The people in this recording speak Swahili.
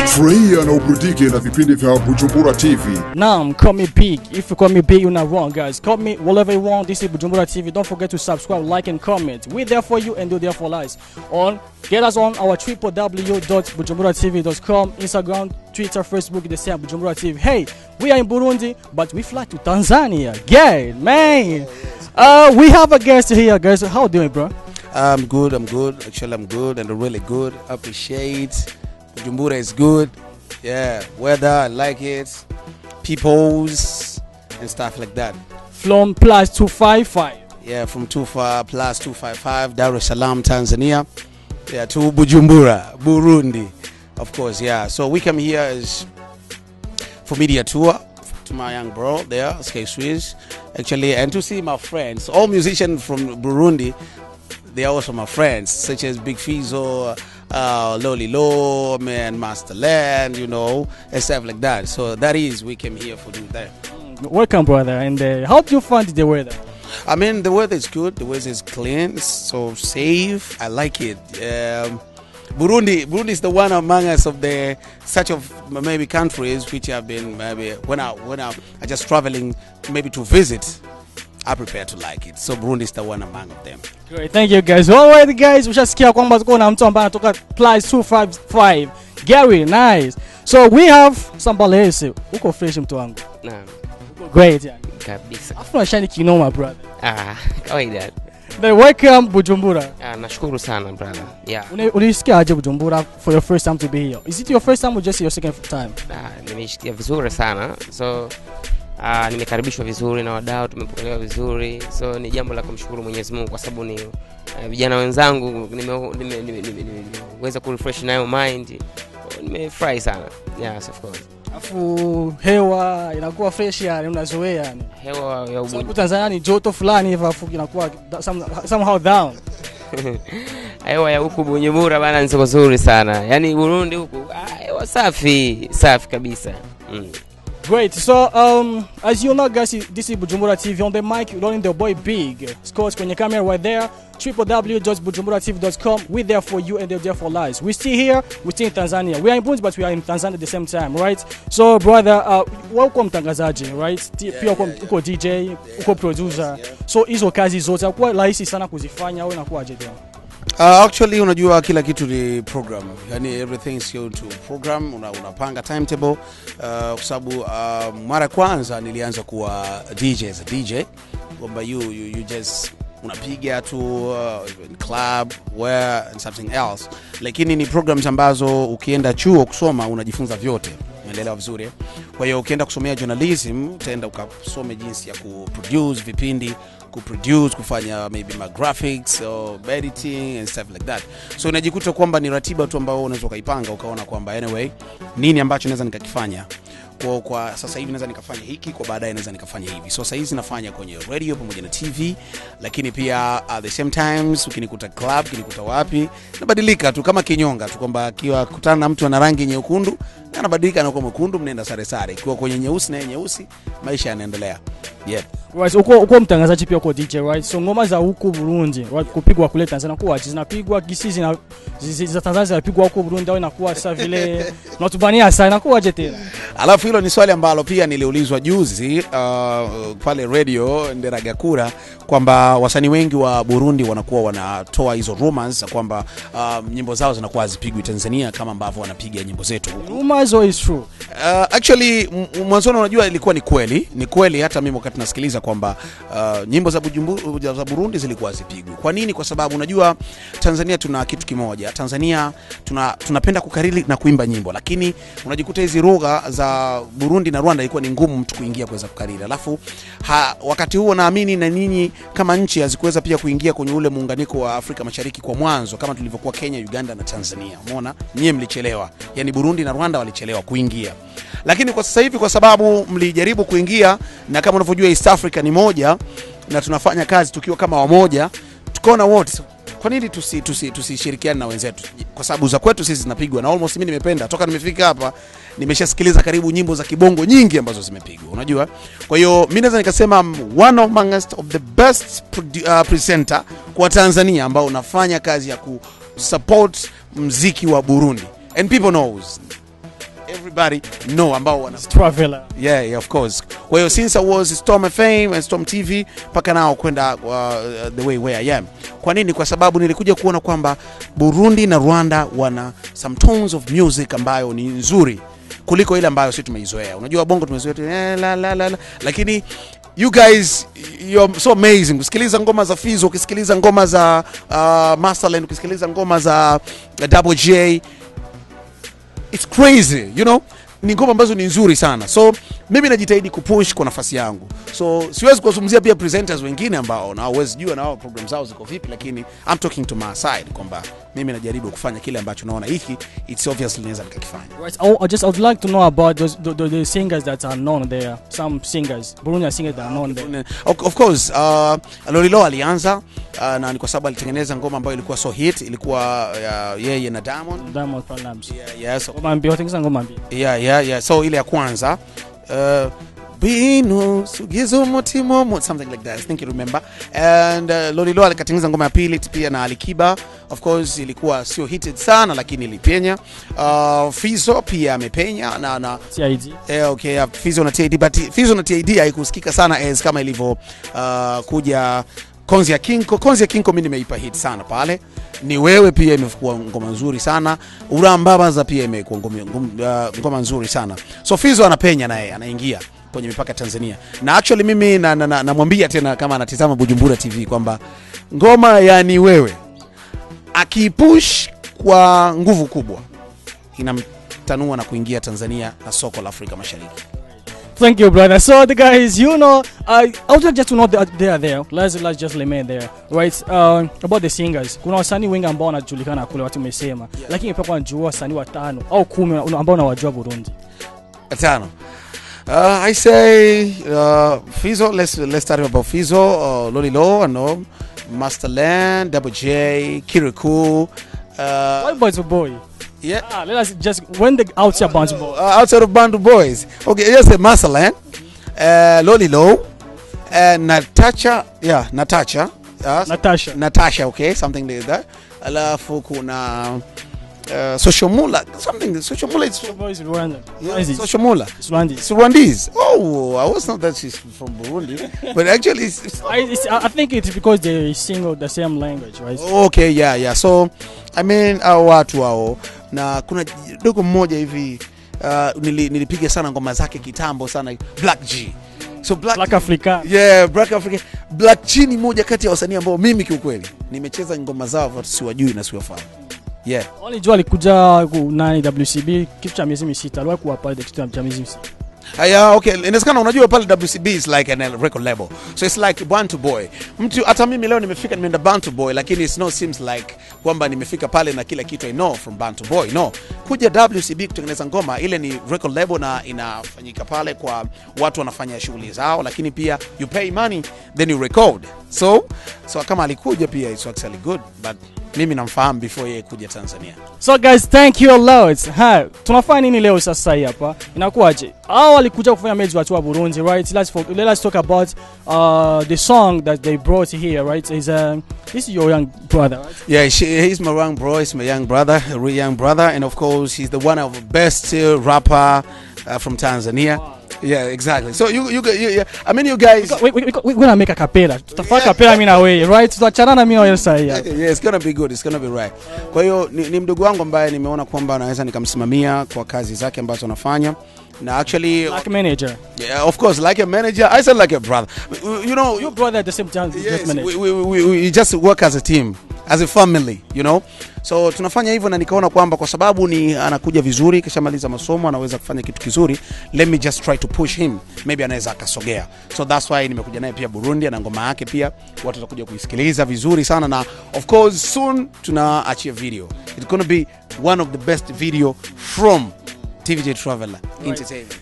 Furahia na uburudike na vipindi vya Bujumbura TV. Naam, call me Big. If you call me Big, you're not wrong, guys. Call me whatever you want. This is Bujumbura TV. Don't forget to subscribe, like, and comment. We're there for you and you're there for us. Get us on our www.bujumburatv.com, Instagram, Twitter, Facebook, the same Bujumbura TV. Hey, we are in Burundi, but we fly to Tanzania. Yeah, man. We have a guest here, guys. How are you doing, bro? I'm good. Actually, I'm good and really good. Appreciate. Bujumbura is good. Yeah, weather, I like it. Peoples and stuff like that. From +255. Yeah, from +255, Dar es Salaam, Tanzania. Yeah, to Bujumbura, Burundi. Of course, yeah. So we come here is for media tour to my young bro there, Sky Swiss, actually, and to see my friends. All musicians from Burundi, they are also my friends, such as Big FIZZO, Loli Lo, man, Master Land, you know, and stuff like that. So that is, we came here for do that. Welcome, brother. And how do you find the weather? I mean, the weather is good. The weather is clean, so safe. I like it. Burundi is the one among us of the such of maybe countries which have been maybe when I just traveling maybe to visit. I prepare to like it. So Burundi is the one among them. Great, thank you guys. Alright guys, ushasikia kwamba tuko na mtu ambaye anatoka +255. Gary, nice. So we have Sambalese. Uko fresh mtu wangu. Naam. Great yani. Kabisa. Afu unashani kinoma brother. Kawaida. Then welcome Bujumbura. Nashukuru sana brother. Yeah. Ulisikia aje Bujumbura for your first time to be here? Is it your first time or just your second time? Nimesikia vizuri sana. So nimekaribishwa vizuri na wadau, tumepokelewa vizuri. So ni jambo la kumshukuru Mwenyezi Mungu kwa sababu ni vijana wenzangu nimeweza ku refresh nayo mind. Nimefurahi sana. Yes, of course. Afu hewa inakuwa fresh yani, unazoea yani. Hewa ya Burundi Tanzania ni joto fulani hivi, afu inakuwa somehow down. Hewa ya huku Bujumbura bana ni nzuri sana. Yani Burundi huku hewa safi kabisa. Great. So as you know guys, this is Bujumbura TV. On the mic, rolling the boy Big. Scores kwenye camera right there. www.bujumburatv.com. We're there for you and they're there for lives. We're still here. We're still in Tanzania. We are in Burundi, but we are in Tanzania at the same time, right? So brother, welcome mtangazaji, right? Pia uko DJ, uko producer. So hizo kazi zote kwa rahisi sana kuzifanya au inakuwaje tena? Actually unajua kila kitu ni program. Yani everything is going to program. Unapanga timetable. Kwa sababu mara kwanza nilianza kuwa DJ kwamba you just unapiga tu in club where and something else. Lakini ni programs ambazo ukienda chuo kusoma unajifunza vyote. Umeelewa vizuri? Kwa hiyo ukienda kusomea journalism utaenda ukasome jinsi ya kuproduce vipindi, kufanya maybe my graphics or editing and stuff like that. So unajikuta kwamba ni ratiba tu ambao unaweza kaipanga ukaona kwamba anyway nini ambacho naweza nikakifanya. Kwa sasa hivi naweza nikafanya hiki, kwa baadaye naweza nikafanya hivi. So sasa hizi nafanya kwenye radio pamoja na TV, lakini pia at the same times ukinikuta club, ukinikuta wapi, nabadilika tu kama kinyonga tu kwamba akiwa kutana na mtu ana rangi nyekundu, anabadilika na kuwa mwekundu, mnaenda sare. Kwa kwenye nyeusi na nyeusi, maisha yanaendelea. Yeah. Right, uko mtangazaji pia uko DJ, right? So ngoma za huko Burundi, right, kupigwa kule Tanzania kwa zinapigwa gisi za Tanzania zinapigwa huko Burundi au inakuwa sasa vile natubania sana inakuwa je tena? Alafu hilo ni swali ambalo pia niliulizwa juzi pale radio Nderagakura kwamba wasanii wengi wa Burundi wanakuwa wanatoa hizo rumors kwamba nyimbo zao zinakuwa zipigwi Tanzania kama ambavyo wanapiga nyimbo zetu huko. Rumors is true. Actually mwanzoni unajua ilikuwa ni kweli hata mimi wakati nasikiliza kwamba nyimbo za Burundi zilikuwa zipigwi. Kwa nini? Kwa sababu unajua Tanzania tuna kitu kimoja. Tanzania tunapenda kukariri na kuimba nyimbo, lakini unajikuta hizi lugha za Burundi na Rwanda ilikuwa ni ngumu mtu kuingia kuweza kukariri. Alafu wakati huo naamini na ninyi kama nchi hazikuweza pia kuingia kwenye ule muunganiko wa Afrika Mashariki kwa mwanzo kama tulivyokuwa Kenya, Uganda na Tanzania. Umeona? Nyie mlichelewa. Yaani Burundi na Rwanda walichelewa kuingia. Lakini kwa sasa hivi kwa sababu mlijaribu kuingia, na kama unavyojua East Africa ni moja na tunafanya kazi tukiwa kama wamoja, tukaona wote kwa nini tusishirikiane na wenzetu? Kwa sababu za kwetu sisi zinapigwa na almost mimi nimependa toka nimefika hapa nimeshasikiliza karibu nyimbo za kibongo nyingi ambazo zimepigwa, unajua. Kwa hiyo mimi naweza nikasema one of the best presenter kwa Tanzania ambao unafanya kazi ya kusupport muziki wa Burundi and people knows, everybody know ambao wana Traveller. Yeah, of course. Kwa hiyo since I was Storm FM and Storm TV paka nao kwenda the way where I am. Kwa nini? Kwa sababu nilikuja kuona kwamba Burundi na Rwanda wana some tones of music ambayo ni nzuri kuliko ile ambayo sisi tumeizoea. Unajua bongo tumezoea la, lakini you guys, you're so amazing. Kusikiliza ngoma za Fizzo, kusikiliza ngoma za Masterland, kusikiliza ngoma za WJ, it's crazy, you know. Ni ngoma ambazo ni nzuri sana. So mimi najitahidi kupush kwa nafasi yangu. So siwezi kuzungumzia pia presenters wengine ambao na hawezi jua na wao programs zao ziko vipi, lakini I'm talking to my side kwamba mimi najaribu kufanya kile ambacho naona hiki it's obviously naweza nikakifanya. Right. I would like to know about the singers that are known there. Some singers, Burundian singers that are known there. Of course, Lolilo alianza na ni kwa sababu alitengeneza ngoma ambayo ilikuwa so hit, ilikuwa yeye na Diamond Platnumz. Yeah, so ngoma mbili, tengeneza ngoma mbili. Yeah. So ile ya kwanza Bino sugizo motimo something like that, I think you remember. And Lolilo alikatengeneza ngoma ya pili pia na Alikiba, of course ilikuwa sio hited sana lakini ilipenya. Fizzo pia amepenya na TID. Okay, Fizzo na TID, but Fizzo na TID haikusikika sana as kama ilivyo kuja Konzi ya Kinko mimi nimeipa hit sana pale. Ni wewe pia imekuwa ngoma nzuri sana. Urambabaza pia imekuwa ngoma nzuri sana. So Fizzo anapenya naye, anaingia kwenye mipaka Tanzania. Na actually mimi namwambia tena kama anatizama Bujumbura TV kwamba ngoma ya Ni Wewe akipush kwa nguvu kubwa inamtanua na kuingia Tanzania na soko la Afrika Mashariki. Thank you, brother. So the guys, you know, I would like just to know that they are there. Let's just remain there, right? About the singers, kuna wasanii wengi ambao wanajulikana kule watu wamesema, lakini pia kwa njua wasanii 5 au 10 ambao unawajua Burundi. 5. I say Fizzo. Let's start about Fizzo. Lolilo, I know, Masterland, WJ, Kirikou. Why Boys for Boy? Yeah. Let us just when the outside Bantu Boys. Outside of Bantu Boys. Okay, yes, Masterland, Lolilo, Natasha. Yeah, Natasha. Natasha. Okay, something like that. Alafu kuna Soshomula, something. Soshomula is Rwanda. Yeah, Soshomula. It's Rwandese. Rwandese. Oh, I was not that she's from Burundi, but actually, I think it's because they sing the same language, right? Okay, yeah. So, I mean, watu wao na kuna dogo mmoja hivi nilipiga sana ngoma zake kitambo sana, Black G. So Black Africa. Yeah, Black Africa. Black G ni moja kati ya wasanii ambao mimi kiukweli nimecheza ngoma zao watu siwajui na siwafahamu. Yeah. Only jua alikuja nani WCB kitu cha miezi 6 aliwahi kuwa pale kitu cha miezi 6. Yeah, okay. Inasikana unajua pale WCB is like a record label. So it's like Bantu Boy. Mtu hata mimi leo nimefika nimeenda Bantu Boy lakini it's no seems like kwamba nimefika pale na kila kitu I know from Bantu Boy. No. Kuja WCB kutengeneza ngoma ile ni record label na inafanyika pale kwa watu wanafanya shughuli zao lakini pia you pay money then you record. So kama alikuja pia it's actually good but mimi namfahamu before yeye kuja Tanzania. So guys, thank you a lot. Tunafanya nini leo sasa hapa? Inakuaje? Hao walikuja kufanya mechi watu wa Burundi, right? Let's talk about the song that they brought here, right? This is your young brother, right? Yeah, he's my young bro. He's my young brother, a real young brother, and of course he's the one of the best rapper from Tanzania. Wow. Yeah, exactly. So you I mean you guys we're gonna make a cappella. Tutafanya cappella mimi na wewe, right? Tutachana na mimi wewe sasa hapa. Yeah, it's gonna be good. It's gonna be right. Kwa hiyo ni mdogo wangu ambaye nimeona kwamba naweza nikamsimamia kwa kazi zake ambazo anafanya. Na actually like a manager. Yeah, of course, like a manager. I said like a brother. You know, your brother at the same time. Yes, we just work as a team, as a family, you know. So tunafanya hivyo na nikaona kwamba kwa sababu ni anakuja vizuri kisha maliza masomo anaweza kufanya kitu kizuri, let me just try to push him, maybe anaweza akasogea. So that's why nimekuja naye pia Burundi na ngoma yake pia watu watakuja kuisikiliza vizuri sana na of course soon tunaachia video. It's going to be one of the best video from DVJ Traveller Entertainment.